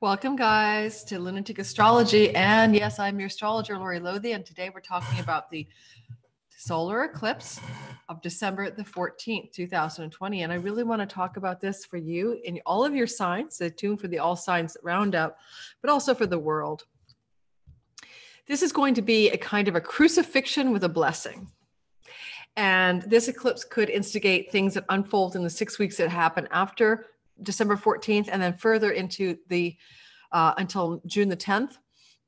Welcome, guys, to Lunatic Astrology. And yes, I'm your astrologer, Lori Lothe, and today we're talking about the solar eclipse of December the 14th, 2020. And I really want to talk about this for you in all of your signs, so tune for the all signs roundup, but also for the world. This is going to be a kind of a crucifixion with a blessing. And this eclipse could instigate things that unfold in the 6 weeks that happen after December 14th, and then further into the until June the 10th,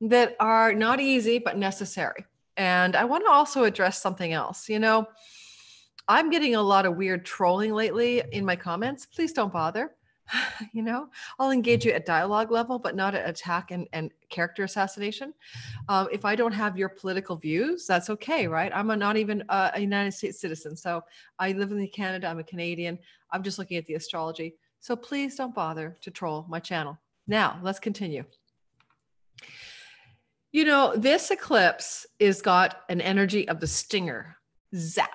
that are not easy but necessary. And I want to also address something else. You know, I'm getting a lot of weird trolling lately in my comments. Please don't bother. You know, I'll engage you at dialogue level, but not at attack and character assassination. If I don't have your political views, that's okay, right? I'm not even a United States citizen. So I live in Canada. I'm a Canadian. I'm just looking at the astrology. So please don't bother to troll my channel. Now, let's continue. You know, this eclipse is got an energy of the stinger. Zap.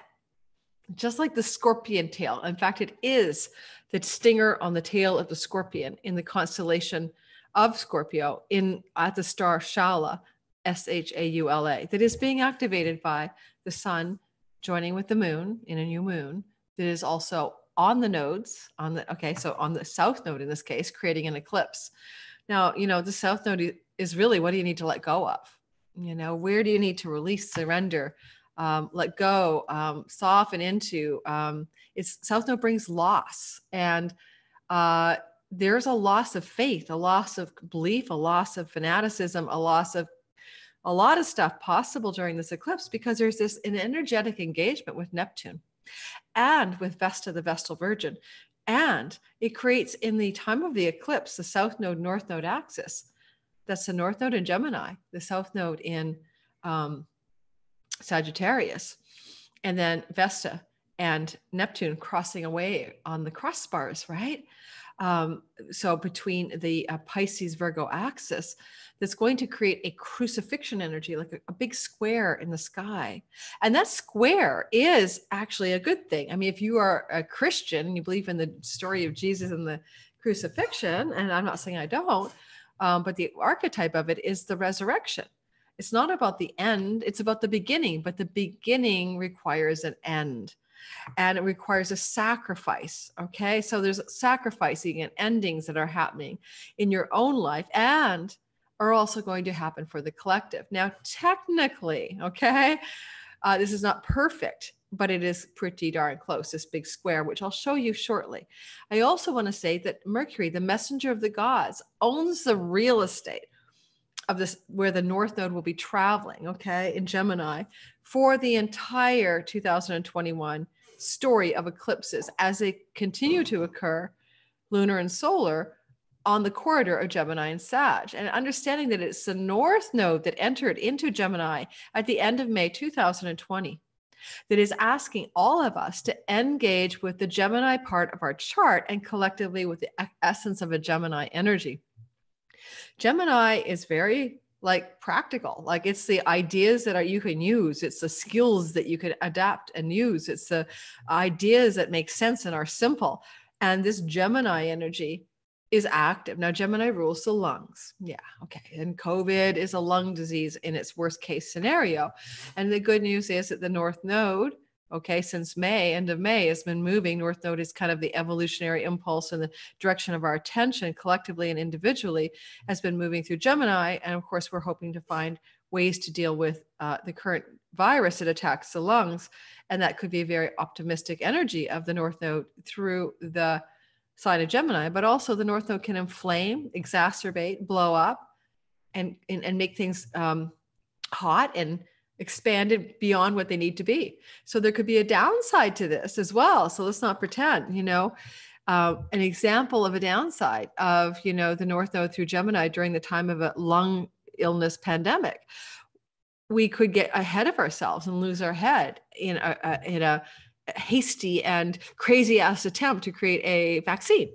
Just like the scorpion tail. In fact, it is the stinger on the tail of the scorpion in the constellation of Scorpio at the star Shaula, S-H-A-U-L-A, that is being activated by the sun joining with the moon in a new moon that is also on the nodes, on the south node in this case, creating an eclipse. Now, you know, the south node is really, what do you need to let go of? You know, where do you need to release, surrender, let go, soften into? South node brings loss, and there's a loss of faith, a loss of belief, a loss of fanaticism, a loss of a lot of stuff possible during this eclipse, because there's an energetic engagement with Neptune and with Vesta, the Vestal Virgin. And it creates, in the time of the eclipse, the south node, north node axis. That's the north node in Gemini, the south node in Sagittarius, and then Vesta and Neptune crossing away on the crossbars, right? So between the Pisces Virgo axis, that's going to create a crucifixion energy, like a big square in the sky. And that square is actually a good thing. I mean, if you are a Christian and you believe in the story of Jesus and the crucifixion, and I'm not saying I don't, but the archetype of it is the resurrection. It's not about the end, it's about the beginning, but the beginning requires an end. And it requires a sacrifice. Okay. So there's sacrificing and endings that are happening in your own life and are also going to happen for the collective. Now, technically, okay, this is not perfect, but it is pretty darn close, this big square, which I'll show you shortly. I also want to say that Mercury, the messenger of the gods, owns the real estate of this, where the north node will be traveling, okay, in Gemini for the entire 2021 story of eclipses as they continue to occur, lunar and solar, on the corridor of Gemini and Sag. And understanding that it's the north node that entered into Gemini at the end of May 2020 that is asking all of us to engage with the Gemini part of our chart and collectively with the essence of a Gemini energy. Gemini is very practical, like it's the ideas that you can use. It's the skills that you can adapt and use. It's the ideas that make sense and are simple. And this Gemini energy is active. Now, Gemini rules the lungs. Yeah. Okay. And COVID is a lung disease in its worst case scenario. And the good news is that the north node, okay, since May, end of May, has been moving. North node is kind of the evolutionary impulse in the direction of our attention collectively and individually, has been moving through Gemini. And of course, we're hoping to find ways to deal with the current virus that attacks the lungs. And that could be a very optimistic energy of the north node through the sign of Gemini. But also the north node can inflame, exacerbate, blow up, and make things hot and expanded beyond what they need to be. So there could be a downside to this as well. So let's not pretend, you know, an example of a downside of, you know, the north node through Gemini during the time of a lung illness pandemic. We could get ahead of ourselves and lose our head in a hasty and crazy ass attempt to create a vaccine.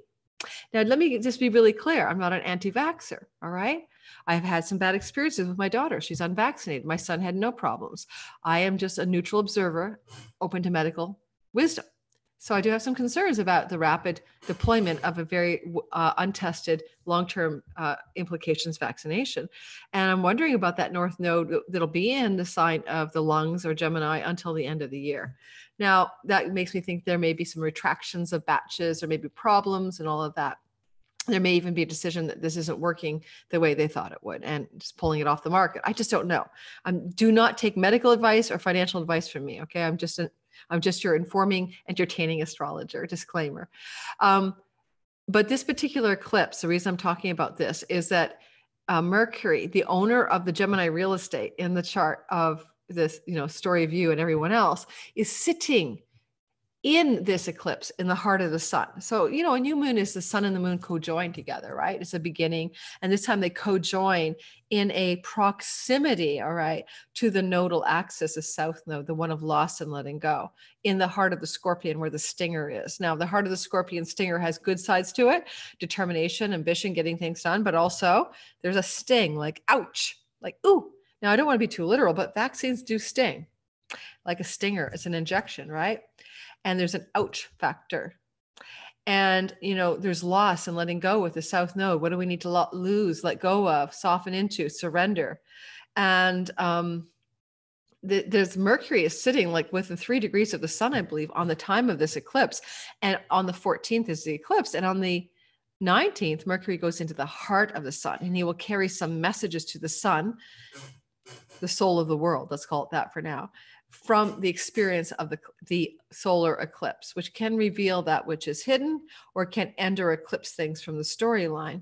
Now, let me just be really clear. I'm not an anti-vaxxer. All right. I've had some bad experiences with my daughter. She's unvaccinated. My son had no problems. I am just a neutral observer, open to medical wisdom. So I do have some concerns about the rapid deployment of a very untested long-term implications vaccination. And I'm wondering about that North Node that'll be in the sign of the lungs or Gemini until the end of the year. Now, that makes me think there may be some retractions of batches or maybe problems and all of that. There may even be a decision that this isn't working the way they thought it would and just pulling it off the market. I just don't know. Do not take medical advice or financial advice from me. Okay. I'm just your informing, entertaining astrologer, disclaimer. But this particular eclipse, the reason I'm talking about this is that Mercury, the owner of the Gemini real estate in the chart of this, story of you and everyone else, is sitting in this eclipse in the heart of the sun. So, a new moon is the sun and the moon co-joined together, right? It's a beginning. And this time they co-join in a proximity, all right, to the nodal axis, the south node, the one of loss and letting go, in the heart of the Scorpion where the stinger is. Now, the heart of the Scorpion stinger has good sides to it, determination, ambition, getting things done, but also there's a sting, like, ouch, like, ooh. Now, I don't want to be too literal, but vaccines do sting, like a stinger. It's an injection, right? And there's an ouch factor. And, there's loss and letting go with the South Node. What do we need to lose, let go of, soften into, surrender? And there's Mercury is sitting like within 3 degrees of the sun, I believe, on the time of this eclipse. And on the 14th is the eclipse. And on the 19th, Mercury goes into the heart of the sun, and he will carry some messages to the sun, the soul of the world, let's call it that for now, from the experience of the solar eclipse, which can reveal that which is hidden or can end or eclipse things from the storyline.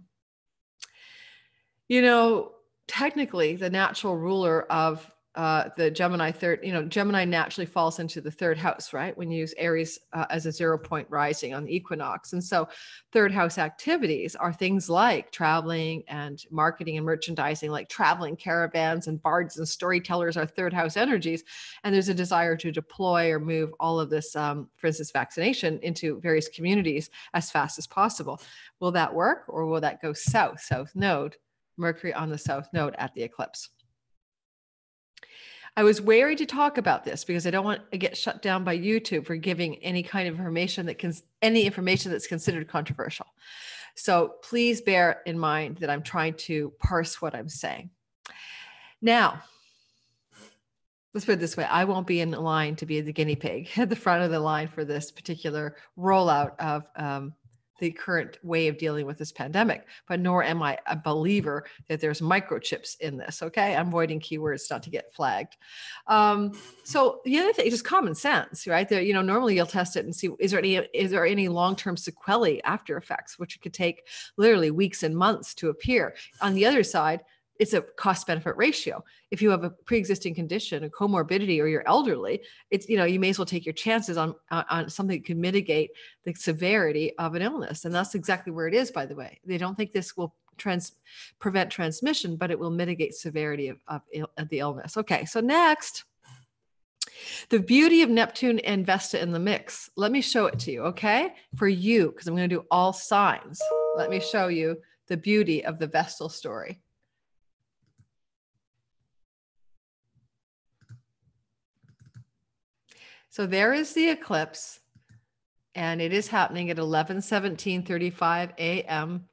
Technically, the natural ruler of the Gemini Gemini naturally falls into the third house, right? When you use Aries as a 0 point rising on the equinox. And so third house activities are things like traveling and marketing and merchandising, like traveling caravans and bards and storytellers are third house energies. And there's a desire to deploy or move all of this, for instance, vaccination into various communities as fast as possible. Will that work, or will that go south node, Mercury on the south node at the eclipse? I was wary to talk about this because I don't want to get shut down by YouTube for giving any kind of information any information that's considered controversial. So please bear in mind that I'm trying to parse what I'm saying. Now, let's put it this way. I won't be in line to be the guinea pig at the front of the line for this particular rollout of the current way of dealing with this pandemic, but nor am I a believer that there's microchips in this. Okay. I'm avoiding keywords not to get flagged. So the other thing is just common sense, right? There, normally you'll test it and see, is there any long-term sequelae after effects, which could take literally weeks and months to appear. On the other side, it's a cost benefit ratio. If you have a pre-existing condition, a comorbidity, or you're elderly, it's, you may as well take your chances on something that can mitigate the severity of an illness. And that's exactly where it is, by the way. They don't think this will prevent transmission, but it will mitigate severity of the illness. Okay. So next, the beauty of Neptune and Vesta in the mix. Let me show it to you. Okay. For you, because I'm going to do all signs. Let me show you the beauty of the Vestal story. So there is the eclipse, and it is happening at 11:17:35 a.m.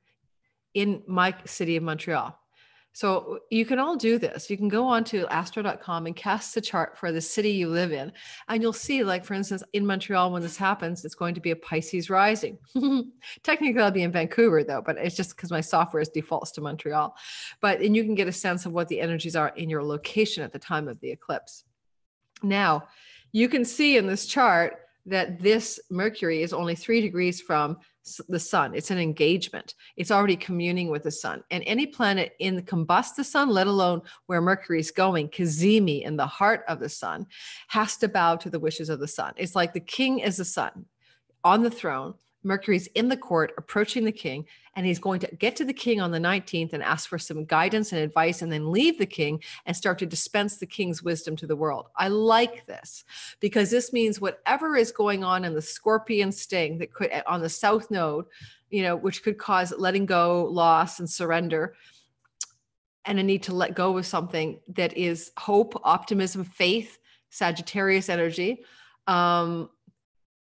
in my city of Montreal. So you can all do this. You can go on to astro.com and cast the chart for the city you live in. And you'll see, like, for instance, in Montreal, when this happens, it's going to be a Pisces rising. Technically, I'll be in Vancouver, though, but it's just because my software defaults to Montreal. And you can get a sense of what the energies are in your location at the time of the eclipse. Now, you can see in this chart that this Mercury is only 3 degrees from the sun. It's an engagement. It's already communing with the sun. And any planet combust the sun, let alone where Mercury is going, Cazimi, in the heart of the sun, has to bow to the wishes of the sun. It's like the king is the sun on the throne. Mercury's in the court approaching the king, and he's going to get to the king on the 19th and ask for some guidance and advice, and then leave the king and start to dispense the king's wisdom to the world. I like this because this means whatever is going on in the Scorpion sting that could on the south node, which could cause letting go, loss, and surrender, and a need to let go of something that is hope, optimism, faith, Sagittarius energy,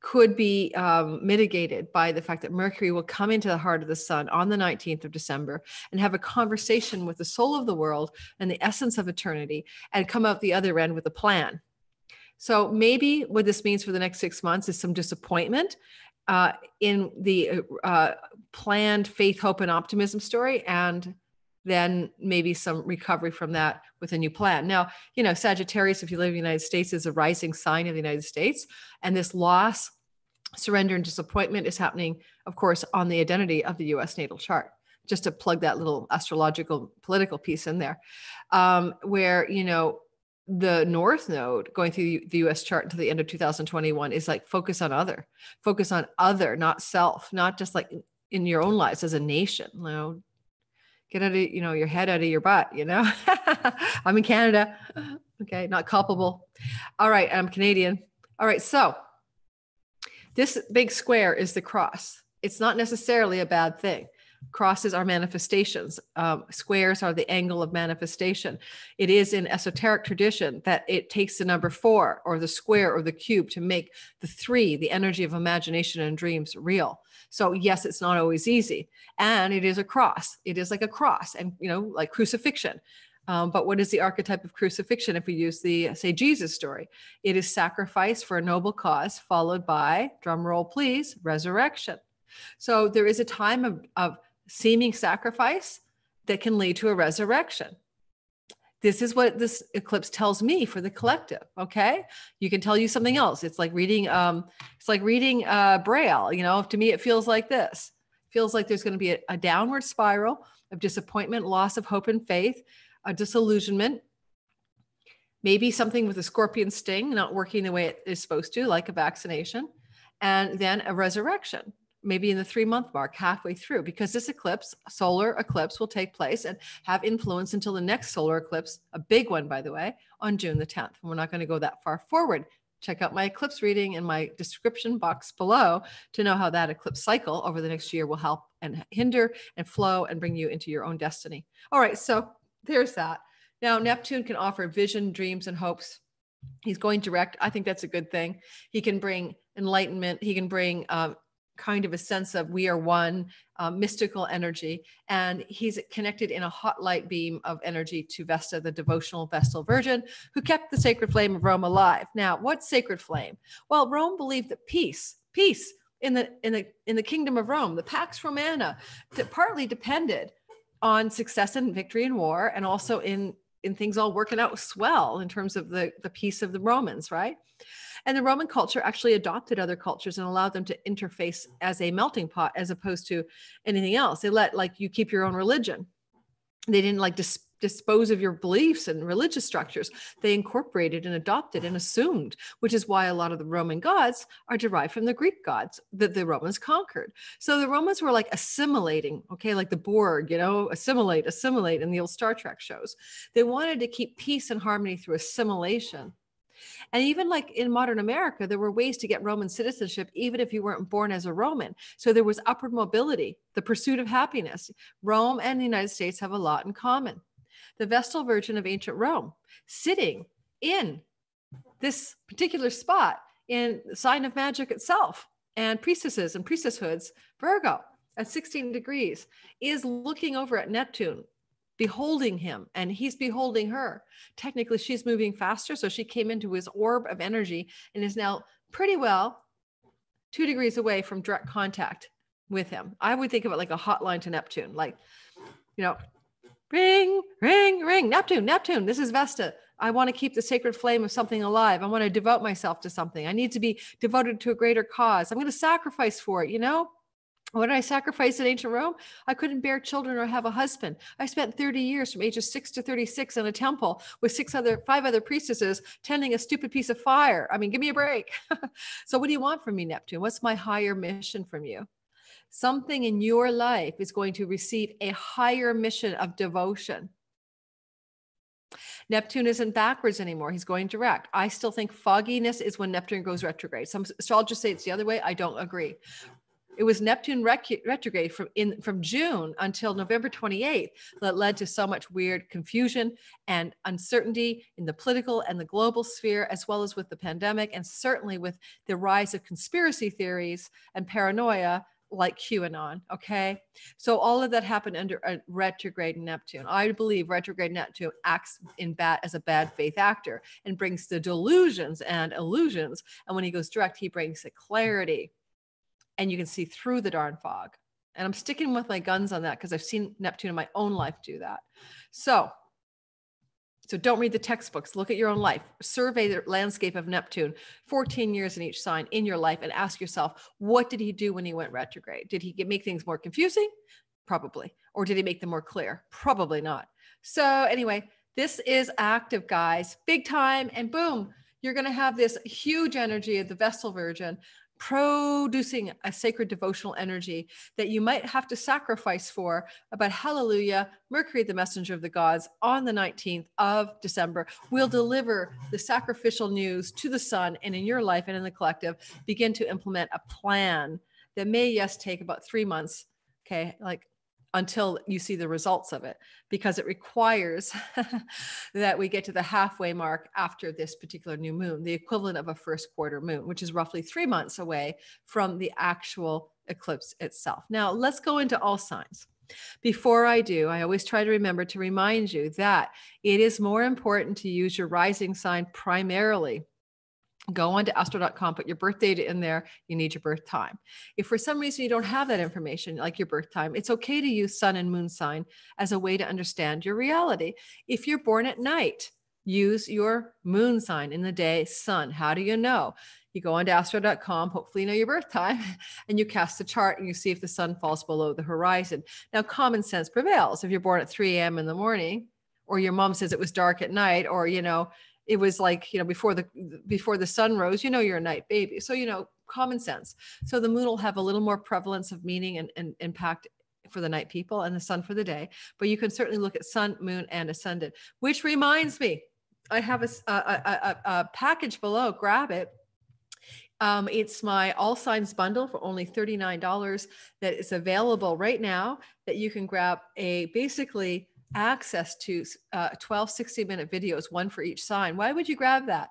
could be mitigated by the fact that Mercury will come into the heart of the sun on the 19th of December and have a conversation with the soul of the world and the essence of eternity, and come out the other end with a plan. So maybe what this means for the next 6 months is some disappointment in the planned faith, hope, and optimism story, and then maybe some recovery from that with a new plan. Now, you know, Sagittarius, if you live in the United States, is a rising sign of the United States. And this loss, surrender, and disappointment is happening, of course, on the identity of the US natal chart. Just to plug that little astrological political piece in there, where, you know, the North Node going through the US chart until the end of 2021 is like focus on other, not self, not just like in your own lives as a nation. You know, get out of, you know, your head out of your butt, you know. I'm in Canada. Okay, not culpable. All right, I'm Canadian. All right, so this big square is the cross. It's not necessarily a bad thing. Crosses are manifestations. Squares are the angle of manifestation. It is in esoteric tradition that it takes the number 4 or the square or the cube to make the 3, the energy of imagination and dreams, real. So yes, it's not always easy. And it is a cross. It is like a cross, and, you know, like crucifixion. But what is the archetype of crucifixion? If we use the, say, Jesus story, it is sacrifice for a noble cause, followed by, drum roll please, resurrection. So there is a time of seeming sacrifice that can lead to a resurrection. This is what this eclipse tells me for the collective. Okay. You can tell you something else. It's like reading, Braille, you know. To me, it feels like this. It feels like there's going to be a downward spiral of disappointment, loss of hope and faith, a disillusionment, maybe something with a scorpion sting, not working the way it is supposed to, like a vaccination, and then a resurrection. Maybe in the 3-month mark, halfway through, because this eclipse, solar eclipse, will take place and have influence until the next solar eclipse, a big one, by the way, on June the 10th. And we're not going to go that far forward. Check out my eclipse reading in my description box below to know how that eclipse cycle over the next year will help and hinder and flow and bring you into your own destiny. All right, so there's that. Now, Neptune can offer vision, dreams, and hopes. He's going direct. I think that's a good thing. He can bring enlightenment. He can bring kind of a sense of we are one, mystical energy. And he's connected in a hot light beam of energy to Vesta, the devotional Vestal Virgin, who kept the sacred flame of Rome alive. Now, what's sacred flame? Well, Rome believed that peace in the kingdom of Rome, the Pax Romana, that partly depended on success and victory in war, and also in things all working out swell in terms of the peace of the Romans, right? And the Roman culture actually adopted other cultures and allowed them to interface as a melting pot as opposed to anything else. They let like you keep your own religion. They didn't like dispose of your beliefs and religious structures. They incorporated and adopted and assumed, which is why a lot of the Roman gods are derived from the Greek gods that the Romans conquered. So the Romans were like assimilating, okay, like the Borg, you know, assimilate in the old Star Trek shows. They wanted to keep peace and harmony through assimilation. And even like in modern America, there were ways to get Roman citizenship, even if you weren't born as a Roman. So there was upward mobility, the pursuit of happiness. Rome and the United States have a lot in common. The Vestal Virgin of ancient Rome, sitting in this particular spot in the sign of magic itself, and priestesses and priestesshoods, Virgo at 16 degrees, is looking over at Neptune, beholding him, and he's beholding her. Technically, she's moving faster, so she came into his orb of energy and is now pretty well 2 degrees away from direct contact with him. I would think of it like a hotline to Neptune, like, you know, ring, ring, ring, Neptune, Neptune, this is Vesta. I want to keep the sacred flame of something alive. I want to devote myself to something. I need to be devoted to a greater cause. I'm going to sacrifice for it, you know? What did I sacrifice in ancient Rome? I couldn't bear children or have a husband. I spent 30 years from ages 6 to 36 in a temple with 5 other priestesses tending a stupid piece of fire. I mean, give me a break. So what do you want from me, Neptune? What's my higher mission from you? Something in your life is going to receive a higher mission of devotion. Neptune isn't backwards anymore. He's going direct. I still think fogginess is when Neptune goes retrograde. Some astrologers say it's the other way. I don't agree. It was Neptune retrograde from June until November 28th that led to so much weird confusion and uncertainty in the political and the global sphere, as well as with the pandemic, and certainly with the rise of conspiracy theories and paranoia like QAnon. Okay. So all of that happened under a retrograde Neptune. I believe retrograde Neptune acts as a bad faith actor and brings the delusions and illusions. And when he goes direct, he brings the clarity, and you can see through the darn fog. And I'm sticking with my guns on that because I've seen Neptune in my own life do that. So don't read the textbooks, look at your own life, survey the landscape of Neptune, 14 years in each sign in your life, and ask yourself, what did he do when he went retrograde? Did he make things more confusing? Probably. Or did he make them more clear? Probably not. So anyway, this is active, guys, big time. And boom, you're going to have this huge energy of the Vestal Virgin producing a sacred devotional energy that you might have to sacrifice for. But hallelujah, Mercury, the messenger of the gods, on the 19th of December will deliver the sacrificial news to the sun, and in your life and in the collective, begin to implement a plan that may, yes, take about 3 months. Okay. Like until you see the results of it, because it requires that we get to the halfway mark after this particular new moon, the equivalent of a first quarter moon, which is roughly 3 months away from the actual eclipse itself. Now, let's go into all signs. Before I do, I always try to remember to remind you that it is more important to use your rising sign primarily. Go on to astro.com, put your birth date in there. You need your birth time. If for some reason you don't have that information, like your birth time, it's okay to use sun and moon sign as a way to understand your reality. If you're born at night, use your moon sign in the day, sun. How do you know? You go on to astro.com, hopefully you know your birth time, and you cast the chart and you see if the sun falls below the horizon. Now, common sense prevails. If you're born at 3 a.m. in the morning, or your mom says it was dark at night, or, it was like, before the sun rose, you're a night baby. So, common sense. So the moon will have a little more prevalence of meaning and impact for the night people, and the sun for the day. But you can certainly look at sun, moon, and ascendant, which reminds me, I have a package below. Grab it. It's my all signs bundle for only $39 that is available right now, that you can grab basically access to 12 60-minute videos, one for each sign. Why would you grab that?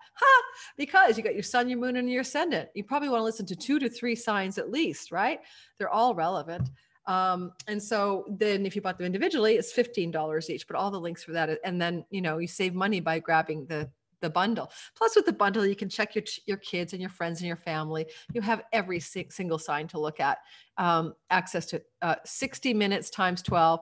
Because you got your sun, your moon, and your ascendant. You probably want to listen to 2 to 3 signs at least, right? They're all relevant. And so then if you bought them individually, it's $15 each, but all the links for that. And then, you save money by grabbing the bundle. Plus with the bundle, you can check your kids and your friends and your family. You have every single sign to look at, access to 60 minutes times 12,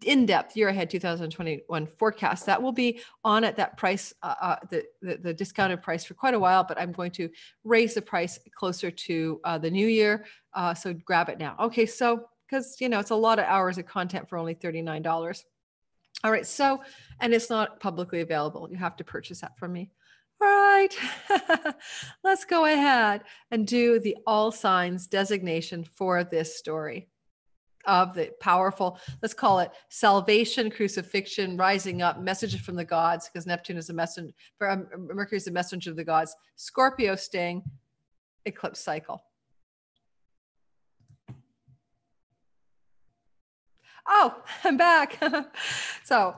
in-depth year ahead 2021 forecast. That will be on at that price, the discounted price for quite a while, but I'm going to raise the price closer to the new year. So grab it now. Okay. So, because, it's a lot of hours of content for only $39. All right. So, and it's not publicly available. You have to purchase that from me. All right. Let's go ahead and do the all signs designation for this story of the powerful, let's call it salvation, crucifixion, rising up, messages from the gods, because Neptune is a messenger, Mercury is a messenger of the gods, Scorpio sting, eclipse cycle. Oh, I'm back. So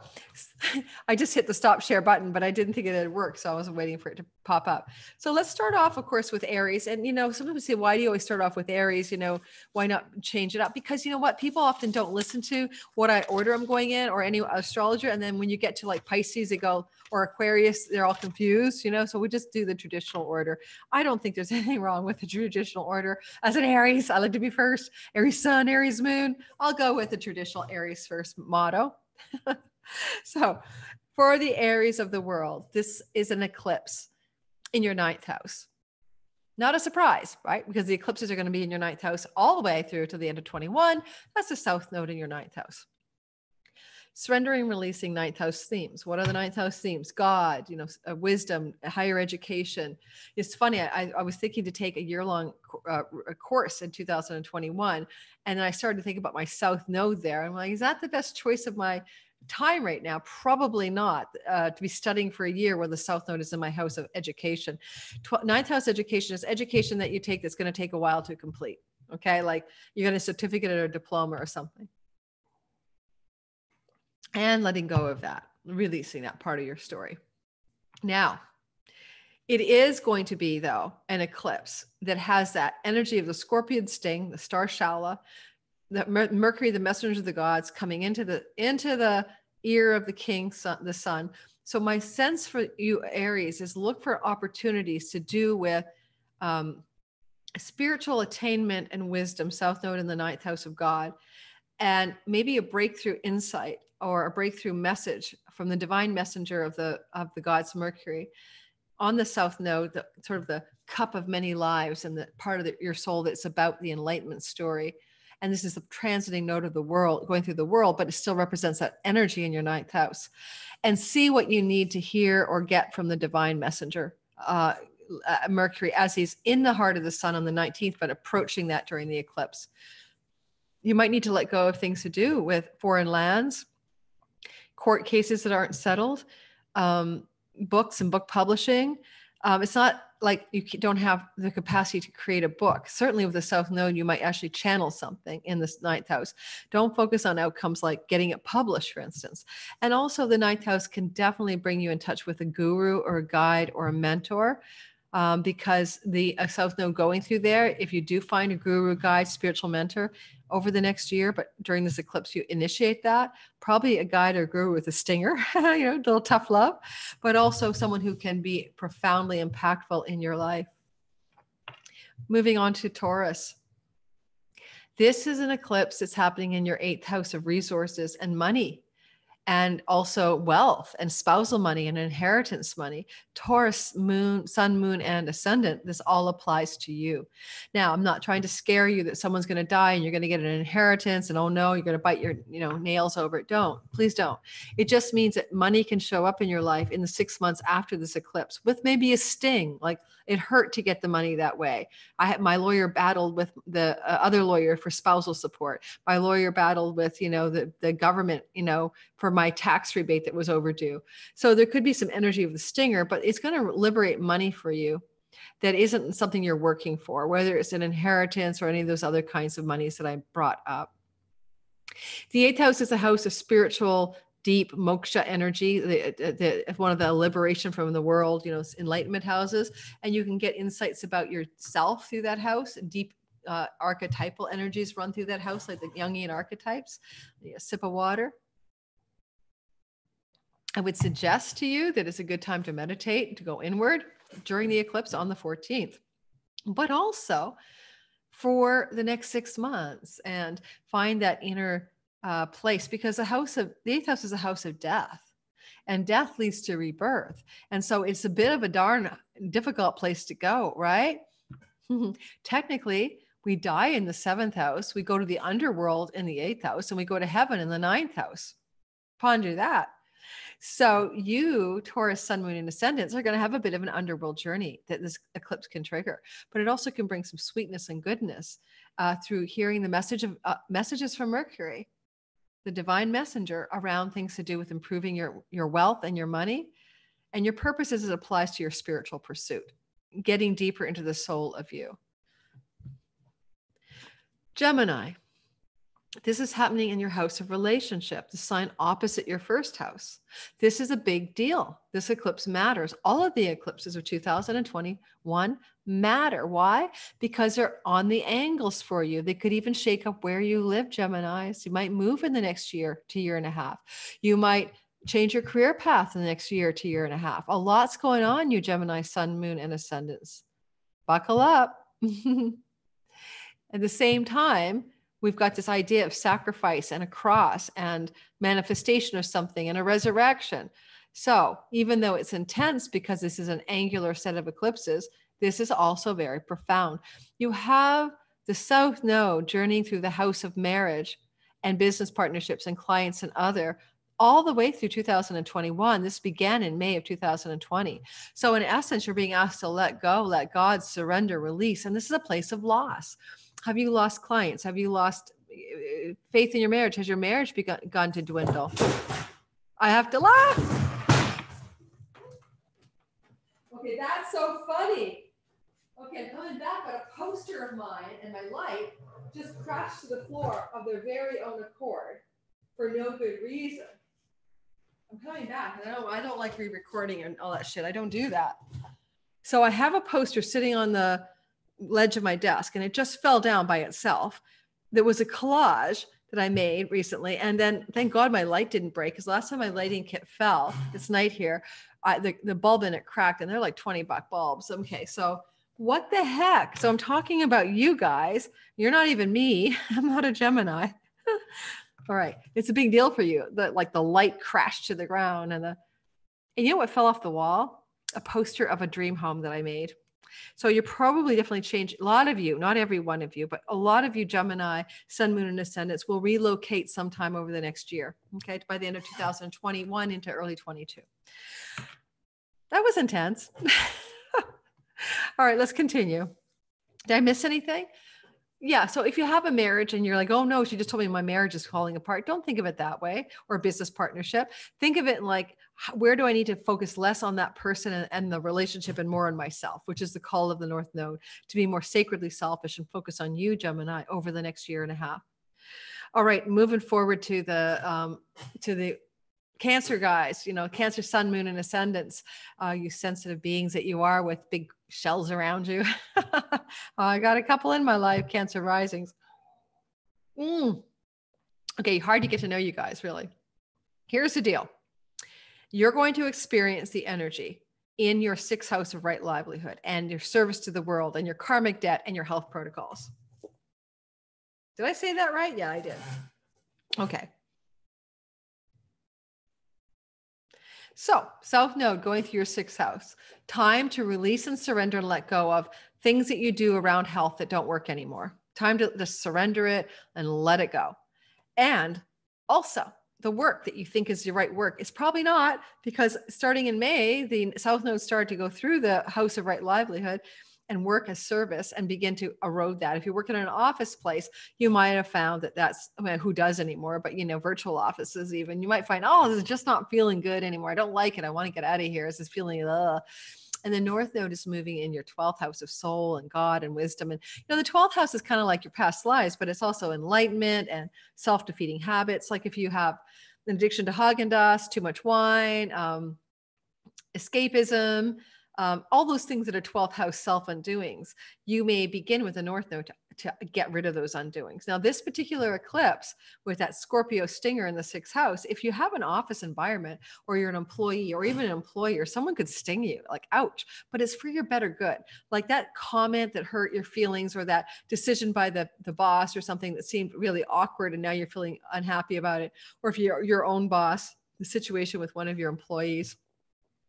I just hit the stop share button, but I didn't think it had worked. So I was waiting for it to pop up. So let's start off, of course, with Aries. And, some people say, why do you always start off with Aries? Why not change it up? Because what? People often don't listen to what order I'm going in, or any astrologer. And then when you get to like Pisces, they go, or Aquarius, they're all confused, so we just do the traditional order. I don't think there's anything wrong with the traditional order. As an Aries, I like to be first. Aries sun, Aries moon. I'll go with the traditional Aries first motto. So for the Aries of the world, this is an eclipse in your 9th house. Not a surprise, right? Because the eclipses are going to be in your 9th house all the way through to the end of 21. That's the south node in your 9th house. Surrendering, releasing 9th house themes. What are the 9th house themes? God, wisdom, higher education. It's funny. I was thinking to take a year-long course in 2021. And then I started to think about my south node there. I'm like, is that the best choice of my time right now? Probably not, to be studying for a year where the south node is in my house of education. 9th house education is education that you take that's going to take a while to complete. Okay. Like you got a certificate or a diploma or something. And letting go of that, releasing that part of your story. Now, it is going to be, though, an eclipse that has that energy of the scorpion sting, the star Shaula, the Mercury, the messenger of the gods, coming into the ear of the king, the sun. So my sense for you, Aries, is look for opportunities to do with spiritual attainment and wisdom, South Node in the 9th house of God, and maybe a breakthrough insight or a breakthrough message from the divine messenger of the gods, Mercury, on the South Node, the sort of the cup of many lives and the part of your soul that's about the enlightenment story. And this is the transiting node of the world, going through the world, but it still represents that energy in your 9th house. And see what you need to hear or get from the divine messenger, Mercury, as he's in the heart of the sun on the 19th, but approaching that during the eclipse. You might need to let go of things to do with foreign lands, court cases that aren't settled, books and book publishing. It's not like you don't have the capacity to create a book. Certainly with the South Node, you might actually channel something in this 9th house. Don't focus on outcomes like getting it published, for instance. And also the 9th house can definitely bring you in touch with a guru or a guide or a mentor. Because the South Node going through there, if you do find a guru, guide, spiritual mentor over the next year, but during this eclipse, you initiate that, probably a guide or guru with a stinger, a little tough love, but also someone who can be profoundly impactful in your life. Moving on to Taurus. This is an eclipse that's happening in your 8th house of resources and money, and also wealth and spousal money and inheritance money. Taurus, moon, sun, moon, and ascendant, this all applies to you. Now, I'm not trying to scare you that someone's going to die and you're going to get an inheritance and, oh no, you're going to bite your nails over it. Don't, please don't. It just means that money can show up in your life in the 6 months after this eclipse with maybe a sting, like it hurt to get the money that way. My lawyer battled with the other lawyer for spousal support. My lawyer battled with, the government, for my tax rebate that was overdue. So there could be some energy of the stinger, but it's going to liberate money for you that isn't something you're working for, whether it's an inheritance or any of those other kinds of monies that I brought up. The 8th house is a house of spiritual, deep moksha energy, one of the liberation from the world, enlightenment houses. And you can get insights about yourself through that house. Deep archetypal energies run through that house, like the Jungian archetypes. A sip of water. I would suggest to you that it's a good time to meditate, to go inward during the eclipse on the 14th, but also for the next 6 months, and find that inner place, because the 8th house is a house of death, and death leads to rebirth. And so it's a bit of a darn difficult place to go, right? Technically, we die in the 7th house, we go to the underworld in the 8th house, and we go to heaven in the 9th house. Ponder that. So you, Taurus, sun, moon, and ascendants, are going to have a bit of an underworld journey that this eclipse can trigger. But it also can bring some sweetness and goodness through hearing the messages from Mercury, the divine messenger, around things to do with improving your wealth and your money, and your purpose as it applies to your spiritual pursuit, getting deeper into the soul of you. Gemini. This is happening in your house of relationship, the sign opposite your 1st house. This is a big deal. This eclipse matters. All of the eclipses of 2021 matter. Why? Because they're on the angles for you. They could even shake up where you live, Geminis. You might move in the next year to year and a half. You might change your career path in the next year to year and a half. A lot's going on, you Gemini, sun, moon, and ascendants. Buckle up. At the same time, we've got this idea of sacrifice and a cross and manifestation of something and a resurrection. So even though it's intense because this is an angular set of eclipses, this is also very profound. You have the South Node journeying through the house of marriage and business partnerships and clients and other, all the way through 2021. This began in May of 2020. So in essence, you're being asked to let go, let God, surrender, release. And this is a place of loss. Have you lost clients? Have you lost faith in your marriage? Has your marriage begun to dwindle? I have to laugh. Okay, that's so funny. Okay, I'm coming back, but a poster of mine and my light just crashed to the floor of their very own accord for no good reason. I'm coming back. And I don't like re-recording and all that shit. I don't do that. So I have a poster sitting on the ledge of my desk, and it just fell down by itself. There was a collage that I made recently, and then thank God my light didn't break, because last time my lighting kit fell, it's night here, the bulb in it cracked, and they're like $20 bulbs. Okay, so what the heck? So I'm talking about you guys. You're not even me. I'm not a Gemini. All right, it's a big deal for you that like the light crashed to the ground, and you know what fell off the wall? A poster of a dream home that I made. So you're probably definitely changed. A lot of you, not every one of you, but a lot of you Gemini, Sun, Moon, and Ascendants will relocate sometime over the next year. Okay, by the end of 2021 into early 22. That was intense. All right, let's continue. Did I miss anything? Yeah. So if you have a marriage and you're like, oh no, she just told me my marriage is falling apart. Don't think of it that way, or a business partnership. Think of it like, where do I need to focus less on that person and the relationship and more on myself, which is the call of the North Node, to be more sacredly selfish and focus on you, Gemini, over the next year and a half. All right. Moving forward to the Cancer guys, Cancer, Sun, Moon, and Ascendants, you sensitive beings that you are with big shells around you. I got a couple in my life, Cancer risings. Okay, hard to get to know you guys, really. Here's the deal. You're going to experience the energy in your 6th house of right livelihood and your service to the world and your karmic debt and your health protocols. Did I say that right? Yeah, I did. Okay. So South Node going through your 6th house, time to release and surrender and let go of things that you do around health that don't work anymore. Time to just surrender it and let it go. And also the work that you think is the right work is probably not, because starting in May, the South Node started to go through the house of right livelihood and work as service and begin to erode that. If you're working in an office place, you might have found that that's, I mean, who does anymore, but virtual offices even, you might find, oh, this is just not feeling good anymore. I don't like it. I want to get out of here. This is feeling, ugh. And the North Node is moving in your 12th house of soul and God and wisdom. And, the 12th house is kind of like your past lives, but it's also enlightenment and self-defeating habits. Like if you have an addiction to Haagen-Dazs, too much wine, escapism, all those things that are 12th house self-undoings, you may begin with a North Node to get rid of those undoings. Now, this particular eclipse with that Scorpio stinger in the 6th house, if you have an office environment or you're an employee or even an employer, someone could sting you, like, ouch, but it's for your better good. Like that comment that hurt your feelings, or that decision by the boss or something that seemed really awkward and now you're feeling unhappy about it. Or if you're your own boss, the situation with one of your employees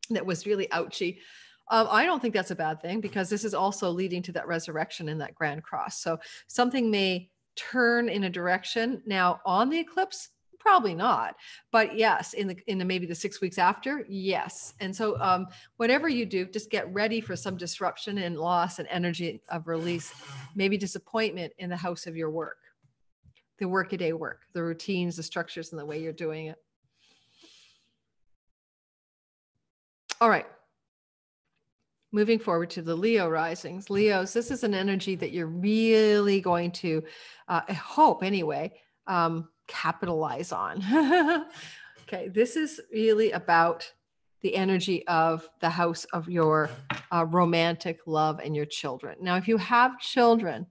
that was really ouchy. I don't think that's a bad thing, because this is also leading to that resurrection in that grand cross. So something may turn in a direction. Now on the eclipse, probably not, but yes, in the maybe the 6 weeks after, yes. And so whatever you do, just get ready for some disruption and loss and energy of release, maybe disappointment in the house of your work, the workaday work, the routines, the structures, and the way you're doing it. All right. Moving forward to the Leo risings. Leos, this is an energy that you're really going to, I hope anyway, capitalize on. Okay, this is really about the energy of the house of your romantic love and your children. Now, if you have children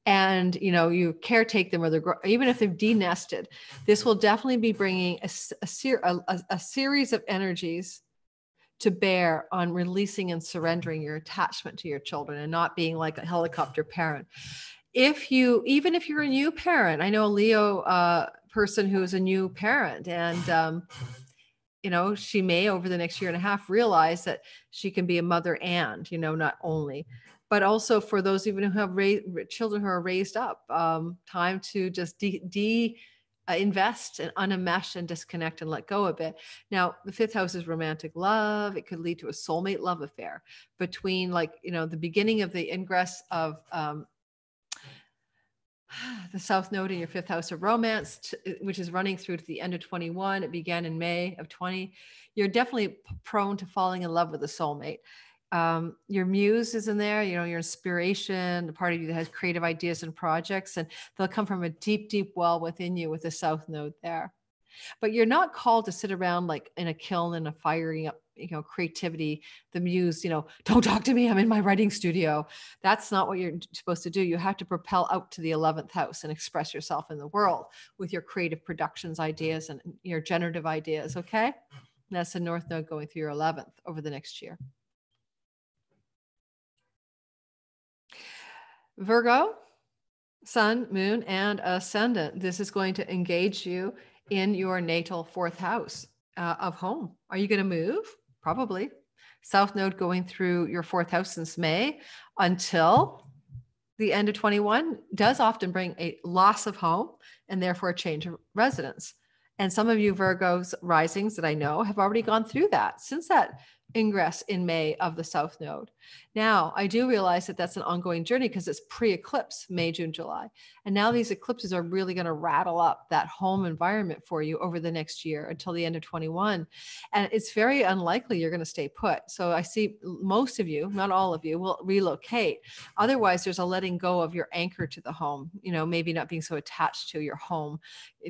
and you caretake them, or even if they've denested, this will definitely be bringing a series of energies to bear on releasing and surrendering your attachment to your children and not being like a helicopter parent. Even if you're a new parent, I know a Leo person who is a new parent, and she may over the next year and a half realize that she can be a mother and, not only, but also for those even who have children who are raised up, time to just invest and unenmesh and disconnect and let go a bit. Now, the 5th house is romantic love. It could lead to a soulmate love affair between the beginning of the ingress of the South Node in your 5th house of romance, which is running through to the end of 21. It began in May of 20. You're definitely prone to falling in love with a soulmate. Your muse is in there, you know, your inspiration, the part of you that has creative ideas and projects, and they'll come from a deep, deep well within you with the south node there. But you're not called to sit around like in a kiln and a firing up, you know, creativity, the muse, you know, don't talk to me, I'm in my writing studio. That's not what you're supposed to do. You have to propel out to the 11th house and express yourself in the world with your creative productions ideas and your generative ideas. Okay. And that's the north node going through your 11th over the next year. Virgo, sun, moon, and ascendant. This is going to engage you in your natal fourth house of home. Are you going to move? Probably. South node going through your fourth house since May until the end of 21 does often bring a loss of home and therefore a change of residence. And some of you Virgos risings that I know have already gone through that since that ingress in May of the South Node. Now, I do realize that that's an ongoing journey because it's pre-eclipse, May, June, July. And now these eclipses are really going to rattle up that home environment for you over the next year until the end of 21. And it's very unlikely you're going to stay put. So I see most of you, not all of you, will relocate. Otherwise, there's a letting go of your anchor to the home, you know, maybe not being so attached to your home,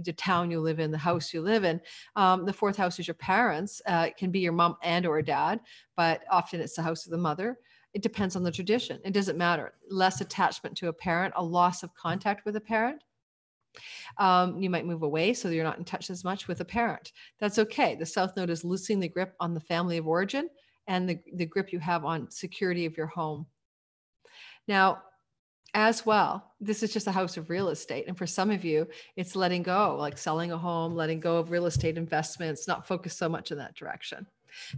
the town you live in, the house you live in. The fourth house is your parents. It can be your mom and or dad, but often it's the house of the mother. It depends on the tradition. It doesn't matter. Less attachment to a parent, a loss of contact with a parent. You might move away so you're not in touch as much with a parent. That's okay. The South Node is loosening the grip on the family of origin and the grip you have on security of your home. Now, as well, this is just a house of real estate. And for some of you, it's letting go, like selling a home, letting go of real estate investments, not focus so much in that direction.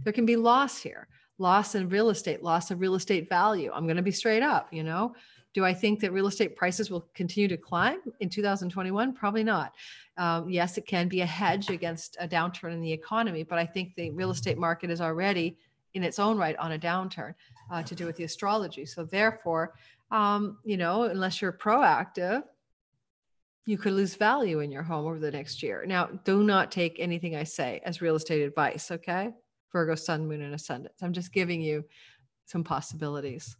There can be loss here, loss in real estate, loss of real estate value. I'm going to be straight up, you know. Do I think that real estate prices will continue to climb in 2021? Probably not. Yes, it can be a hedge against a downturn in the economy, but I think the real estate market is already in its own right on a downturn to do with the astrology. So therefore, you know, unless you're proactive, you could lose value in your home over the next year. Now, do not take anything I say as real estate advice, okay? Virgo, sun, moon, and ascendant. I'm just giving you some possibilities.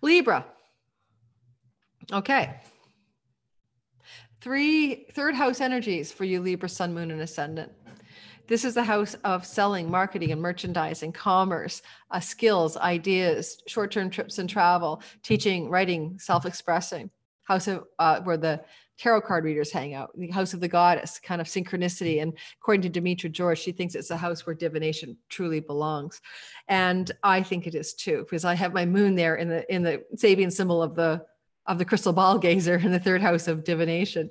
Libra. Okay. Third house energies for you, Libra, sun, moon, and ascendant. This is the house of selling, marketing, and merchandising, commerce, skills, ideas, short-term trips and travel, teaching, writing, self-expressing. House of where the tarot card readers hang out, the house of the goddess, kind of synchronicity. And according to Demetra George, she thinks it's a house where divination truly belongs. And I think it is too, because I have my moon there in the Sabian symbol of the crystal ball gazer in the third house of divination.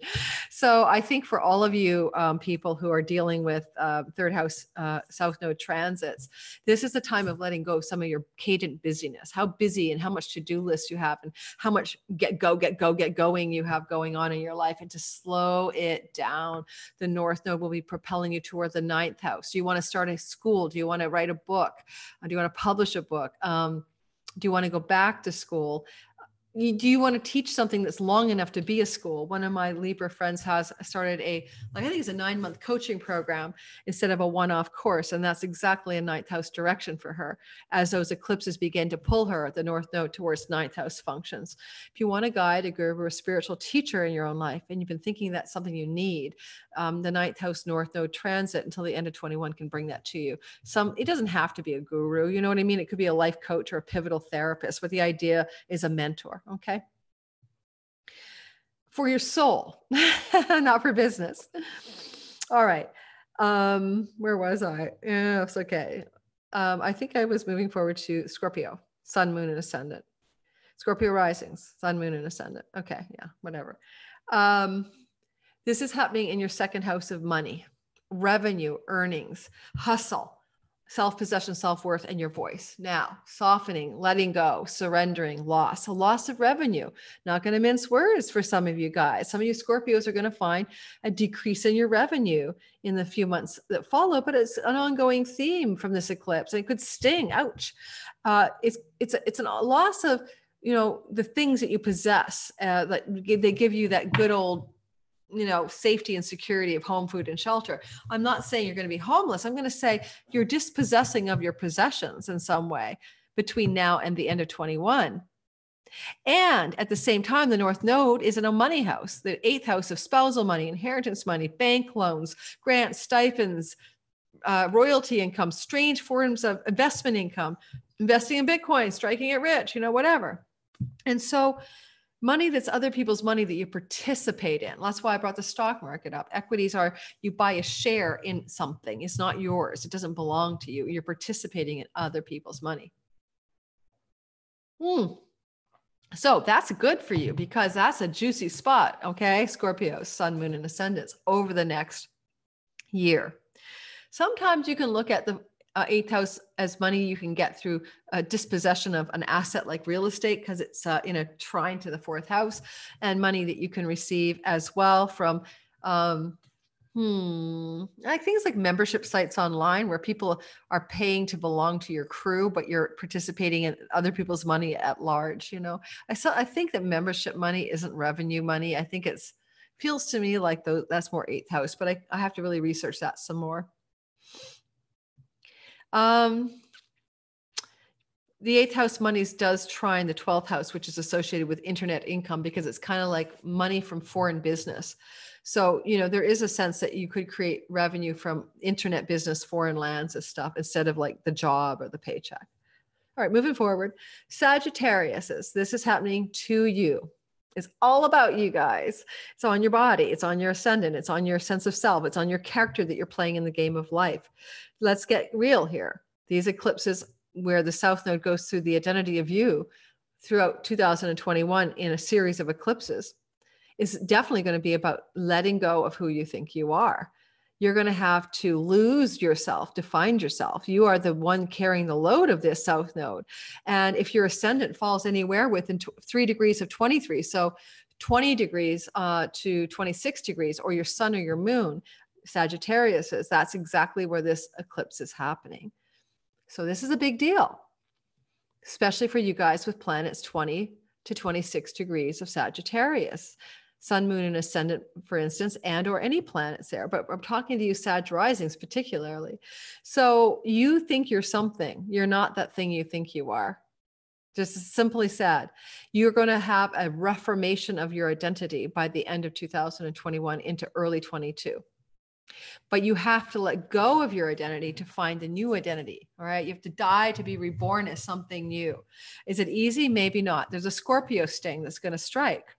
So I think for all of you people who are dealing with third house South Node transits, this is the time of letting go of some of your cadent busyness, how busy and how much to-do lists you have and how much get going you have going on in your life, and to slow it down. The North Node will be propelling you toward the 9th house. Do you want to start a school? Do you want to write a book? Do you want to publish a book? Do you want to go back to school? Do you want to teach something that's long enough to be a school? One of my Libra friends has started I think it's a 9-month coaching program instead of a one-off course. And that's exactly a 9th house direction for her as those eclipses begin to pull her at the North Node towards 9th house functions. If you want a guide, a guru, or a spiritual teacher in your own life, and you've been thinking that's something you need, the 9th house North Node transit until the end of 21 can bring that to you. It doesn't have to be a guru, you know what I mean? It could be a life coach or a pivotal therapist, but the idea is a mentor. Okay. For your soul, not for business. All right. Where was I? Yeah, it's okay. I think I was moving forward to Scorpio, sun, moon, and ascendant. Scorpio risings, sun, moon, and ascendant. Okay. Yeah, whatever. This is happening in your second house of money, revenue, earnings, hustle, self-possession, self-worth, and your voice. Now, softening, letting go, surrendering, loss, a loss of revenue. Not going to mince words for some of you guys. Some of you Scorpios are going to find a decrease in your revenue in the few months that follow, but it's an ongoing theme from this eclipse. And it could sting. Ouch. It's a loss of, you know, the things that you possess. That they give you that good old safety and security of home, food, and shelter. I'm not saying you're going to be homeless. I'm going to say you're dispossessing of your possessions in some way between now and the end of 21. And at the same time, the North Node is in a money house, the 8th house of spousal money, inheritance money, bank loans, grants, stipends, royalty income, strange forms of investment income, investing in Bitcoin, striking it rich, whatever. And so money that's other people's money that you participate in. That's why I brought the stock market up. Equities are, you buy a share in something. It's not yours. It doesn't belong to you. You're participating in other people's money. So that's good for you because that's a juicy spot. Okay. Scorpio, sun, moon, and ascendants over the next year. Sometimes you can look at the 8th house as money you can get through dispossession of an asset like real estate because it's in a trine to the 4th house, and money that you can receive as well from like things like membership sites online where people are paying to belong to your crew, but you're participating in other people's money at large. I think that membership money isn't revenue money. I think feels to me like that's more 8th house, but I have to really research that some more. The 8th house monies does trine the 12th house, which is associated with internet income because it's kind of like money from foreign business. So, there is a sense that you could create revenue from internet business, foreign lands and stuff instead of like the job or the paycheck. All right, moving forward. Sagittarius, this is happening to you. It's all about you guys. It's on your body. It's on your ascendant. It's on your sense of self. It's on your character that you're playing in the game of life. Let's get real here. These eclipses where the South Node goes through the identity of you throughout 2021 in a series of eclipses is definitely going to be about letting go of who you think you are. You're going to have to lose yourself to find yourself. You are the one carrying the load of this South Node. And if your ascendant falls anywhere within 3 degrees of 23, so 20 degrees to 26 degrees, or your sun or your moon, Sagittarius is, that's exactly where this eclipse is happening. So this is a big deal, especially for you guys with planets 20 to 26 degrees of Sagittarius. Sun, moon, and ascendant, for instance, and or any planets there. But I'm talking to you Sag risings particularly. So you think you're something. You're not that thing you think you are. Just simply said, you're going to have a reformation of your identity by the end of 2021 into early 22. But you have to let go of your identity to find a new identity. All right. You have to die to be reborn as something new. Is it easy? Maybe not. There's a Scorpio sting that's going to strike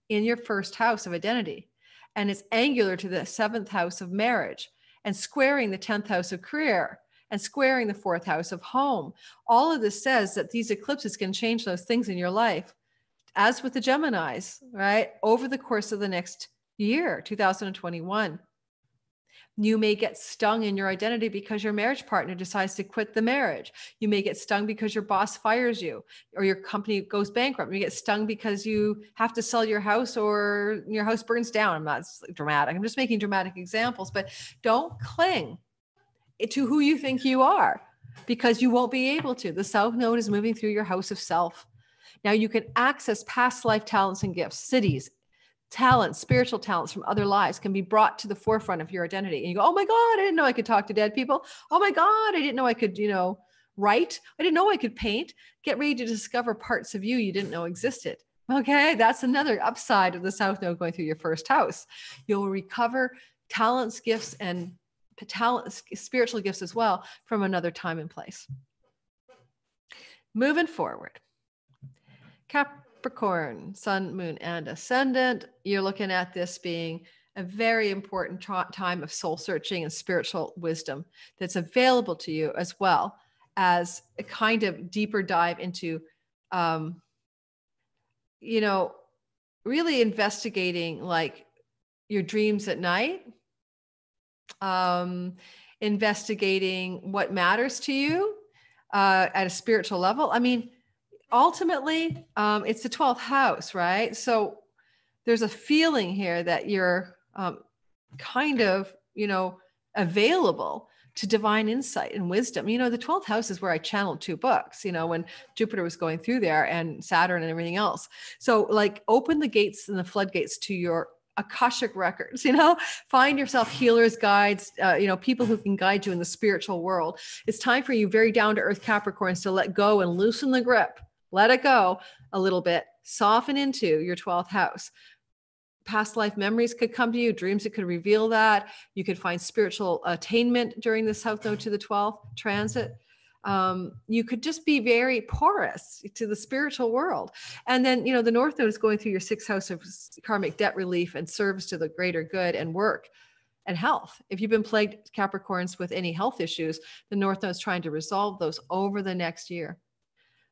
in your first house of identity. And it's angular to the 7th house of marriage and squaring the 10th house of career and squaring the 4th house of home. All of this says that these eclipses can change those things in your life, as with the Geminis, right? Over the course of the next year, 2021. You may get stung in your identity because your marriage partner decides to quit the marriage. You may get stung because your boss fires you or your company goes bankrupt. You get stung because you have to sell your house or your house burns down. I'm not dramatic. I'm just making dramatic examples, but don't cling to who you think you are because you won't be able to. The South Node is moving through your house of self. Now you can access past life talents and gifts, cities, talents, spiritual talents from other lives can be brought to the forefront of your identity. And you go, oh my God, I didn't know I could talk to dead people. Oh my God, I didn't know I could, write. I didn't know I could paint. Get ready to discover parts of you didn't know existed. Okay, that's another upside of the South Node going through your first house. You'll recover talents, gifts, and spiritual gifts as well from another time and place. Moving forward. Capricorn, sun, moon, and ascendant. You're looking at this being a very important time of soul searching and spiritual wisdom that's available to you, as well as a kind of deeper dive into, really investigating like your dreams at night, investigating what matters to you at a spiritual level. I mean, ultimately, it's the 12th house, right? So there's a feeling here that you're kind of, available to divine insight and wisdom. The 12th house is where I channeled 2 books, when Jupiter was going through there and Saturn and everything else. So like open the gates and the floodgates to your Akashic records, find yourself healers, guides, people who can guide you in the spiritual world. It's time for you very down to earth Capricorns to let go and loosen the grip, let it go a little bit, soften into your 12th house. Past life memories could come to you, dreams that could reveal that. You could find spiritual attainment during the South Node to the 12th transit. You could just be very porous to the spiritual world. And then, the North Node is going through your 6th house of karmic debt relief and service to the greater good and work and health. If you've been plagued, Capricorns, with any health issues, the North Node is trying to resolve those over the next year.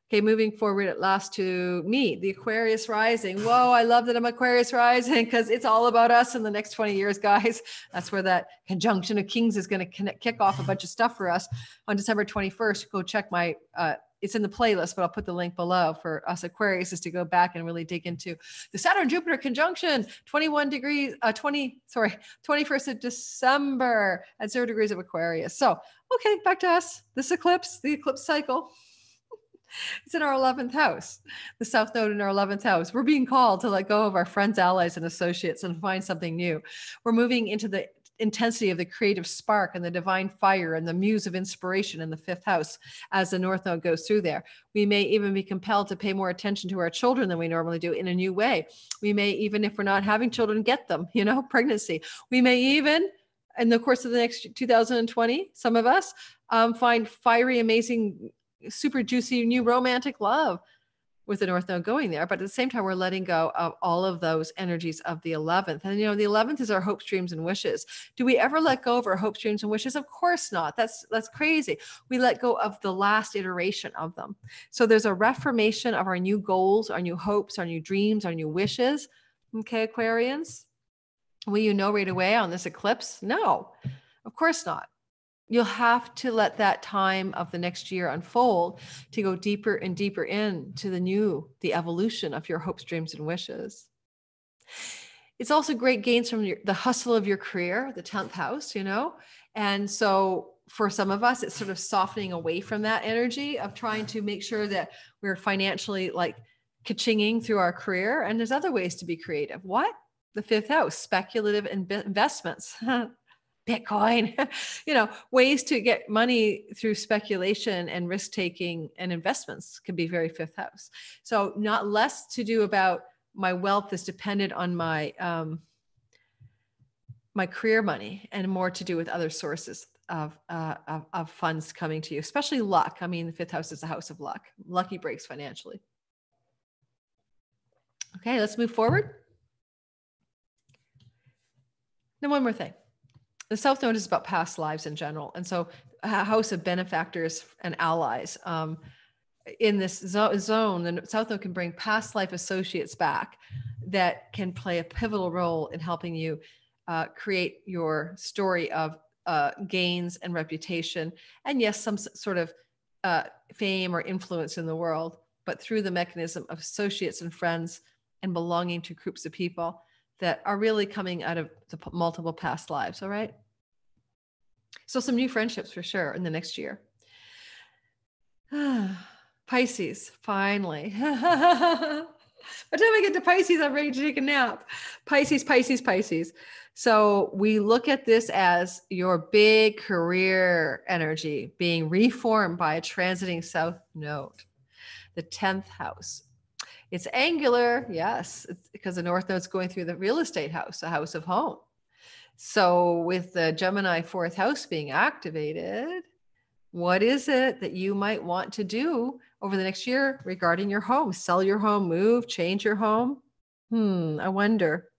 Okay, moving forward at last to me, the Aquarius rising. Whoa, I love that I'm Aquarius rising because it's all about us in the next 20 years, guys. That's where that conjunction of kings is going to kick off a bunch of stuff for us on December 21st. Go check my, it's in the playlist, but I'll put the link below for us Aquarius is to go back and really dig into the Saturn-Jupiter conjunction, 21st of December at 0 degrees of Aquarius. So, okay, back to us. This eclipse, the eclipse cycle. It's in our 11th house, the South Node in our 11th house. We're being called to let go of our friends, allies, and associates and find something new. We're moving into the intensity of the creative spark and the divine fire and the muse of inspiration in the 5th house as the North Node goes through there. We may even be compelled to pay more attention to our children than we normally do in a new way. We may, even if we're not having children, get them, pregnancy. We may even, in the course of the next 2020, some of us find fiery, amazing, super juicy new romantic love with the North Node going there. But at the same time, we're letting go of all of those energies of the 11th. And, the 11th is our hopes, dreams, and wishes. Do we ever let go of our hopes, dreams, and wishes? Of course not. That's crazy. We let go of the last iteration of them. So there's a reformation of our new goals, our new hopes, our new dreams, our new wishes. Okay, Aquarians? Will you know right away on this eclipse? No, of course not. You'll have to let that time of the next year unfold to go deeper and deeper into the evolution of your hopes, dreams, and wishes. It's also great gains from the hustle of your career, the 10th house, And so for some of us, it's sort of softening away from that energy of trying to make sure that we're financially ka-chinging through our career. And there's other ways to be creative. What? The 5th house, speculative investments. Bitcoin, ways to get money through speculation and risk-taking and investments can be very 5th house. So not less to do about my wealth is dependent on my career money and more to do with other sources of funds coming to you, especially luck. I mean, the 5th house is a house of luck, lucky breaks financially. Okay, let's move forward. Now, one more thing. The South Node is about past lives in general. And so a house of benefactors and allies. In this zone, the South Node can bring past life associates back that can play a pivotal role in helping you create your story of gains and reputation. And yes, some sort of fame or influence in the world, but through the mechanism of associates and friends and belonging to groups of people that are really coming out of the multiple past lives. All right. So some new friendships for sure in the next year. Pisces, finally. By the time I get to Pisces, I'm ready to take a nap. Pisces. So we look at this as your big career energy being reformed by a transiting South Node, the 10th house. It's angular, yes, it's because the North Node's going through the real estate house, a house of home. So with the Gemini 4th house being activated, what is it that you might want to do over the next year regarding your home? Sell your home, move, change your home? I wonder.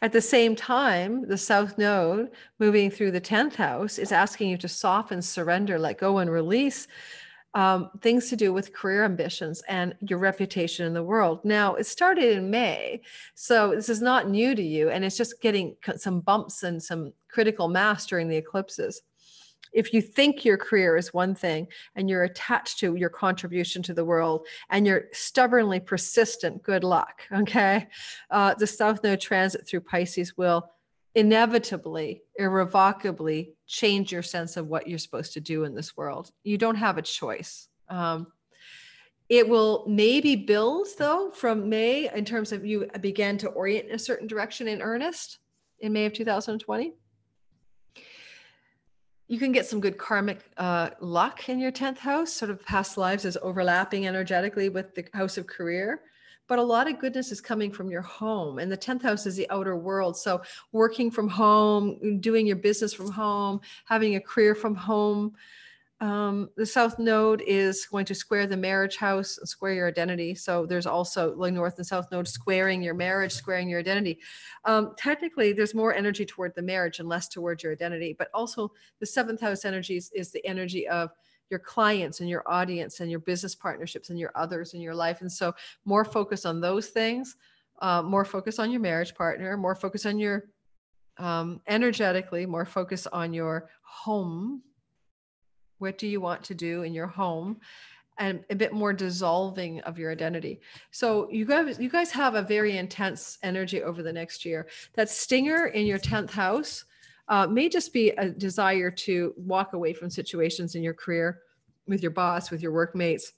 At the same time, the South Node moving through the 10th house is asking you to soften, surrender, let go, and release things to do with career ambitions and your reputation in the world. Now, it started in May, so this is not new to you, and it's just getting some bumps and some critical mass during the eclipses. If you think your career is one thing and you're attached to your contribution to the world and you're stubbornly persistent, good luck, okay? The South Node transit through Pisces will inevitably, irrevocably change your sense of what you're supposed to do in this world. You don't have a choice. It will maybe build though from May in terms of you began to orient in a certain direction in earnest in May of 2020. You can get some good karmic luck in your 10th house, sort of past lives is overlapping energetically with the house of career. But a lot of goodness is coming from your home. And the 10th house is the outer world. So working from home, doing your business from home, having a career from home. The South Node is going to square the marriage house and square your identity. So there's also like North and South Node squaring your marriage, squaring your identity. Technically, there's more energy toward the marriage and less towards your identity. But also the 7th house energies is the energy of your clients and your audience and your business partnerships and your others in your life. And so more focus on those things, more focus on your marriage partner, more focus on your energetically, more focus on your home. What do you want to do in your home? And a bit more dissolving of your identity. So you guys have a very intense energy over the next year. That stinger in your 10th house may just be a desire to walk away from situations in your career with your boss, with your workmates,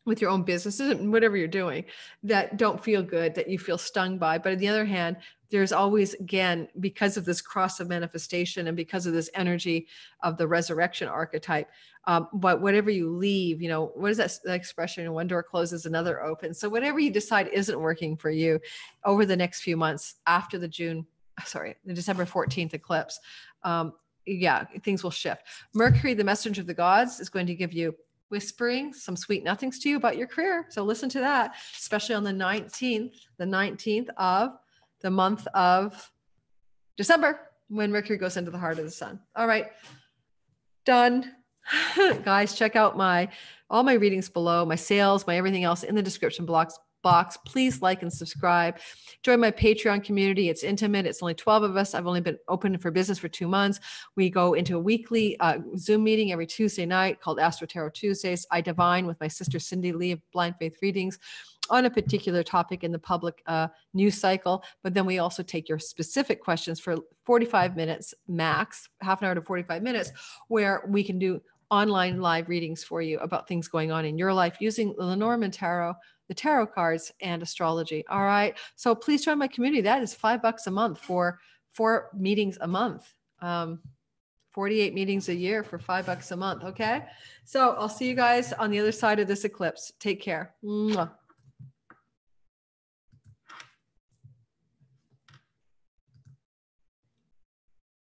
with your own businesses, whatever you're doing, that don't feel good, that you feel stung by. But on the other hand, there's always, again, because of this cross of manifestation and because of this energy of the resurrection archetype, but whatever you leave, you know, what is that expression? One door closes, another opens. So whatever you decide isn't working for you over the next few months after the December 14th eclipse, things will shift. Mercury, the messenger of the gods, is going to give you whispering some sweet nothings to you about your career. So listen to that, especially on the 19th of the month of December, when Mercury goes into the heart of the sun. All right, done. Guys, check out all my readings below, my sales, my everything else in the description box. Please like and subscribe. Join my Patreon community. It's intimate. It's only 12 of us. I've only been open for business for 2 months. We go into a weekly Zoom meeting every Tuesday night called Astro Tarot Tuesdays. I divine with my sister Cindy Lee of Blind Faith Readings on a particular topic in the public news cycle. But then we also take your specific questions for 45 minutes max, half an hour to 45 minutes, where we can do online live readings for you about things going on in your life using the Lenormand Tarot, the tarot cards, and astrology. All right. So please join my community. That is $5 a month for 4 meetings a month. 48 meetings a year for $5 a month. Okay. So I'll see you guys on the other side of this eclipse. Take care. Mwah.